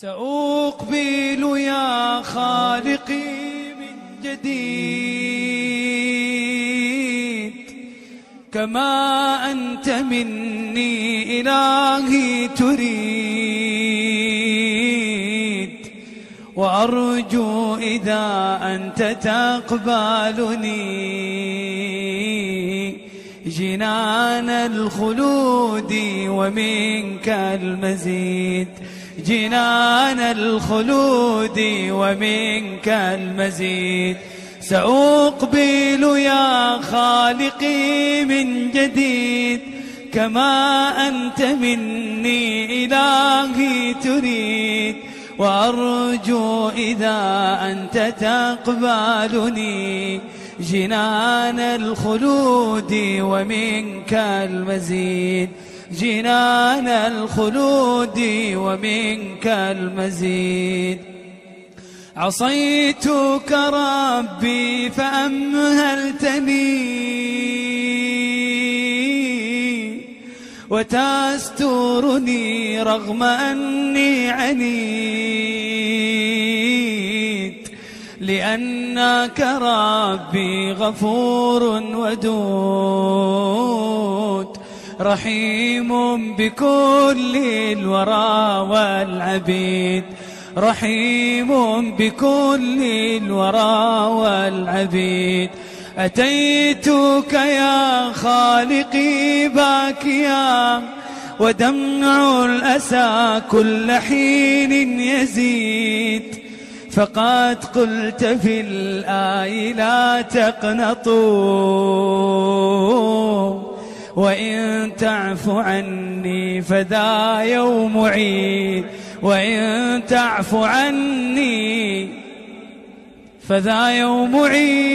سأقبل يا خالقي من جديد كما أنت مني إلهي تريد، وأرجو إذا أنت تقبلني جنان الخلود ومنك المزيد، جنان الخلود ومنك المزيد. سأقبل يا خالقي من جديد كما أنت مني إلهي تريد، وأرجو إذا أنت تقبلني جنان الخلود ومنك المزيد، جنان الخلود ومنك المزيد. عصيتك ربي فأمهلتني وتسترني رغم أني عنيد، لأنك ربي غفور ودود رحيم بكل الورى والعبيد، رحيم بكل الورى والعبيد. أتيتك يا خالقي باكيا ودمع الأسى كل حين يزيد، فقد قلت في الآي لا تقنطوا، وإن تعف عني فذا يوم عيد، وإن تعف عني فذا يوم عيد.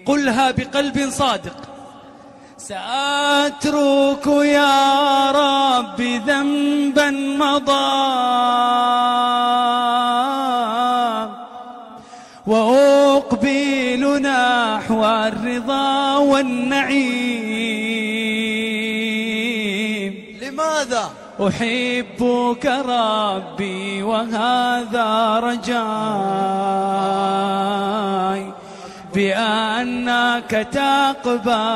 قلها بقلب صادق. سأترك يا رب ذنبا مضى وأقبل نحو الرضا والنعيم. لماذا؟ أحبك ربي وهذا رجاي بأنك تقبل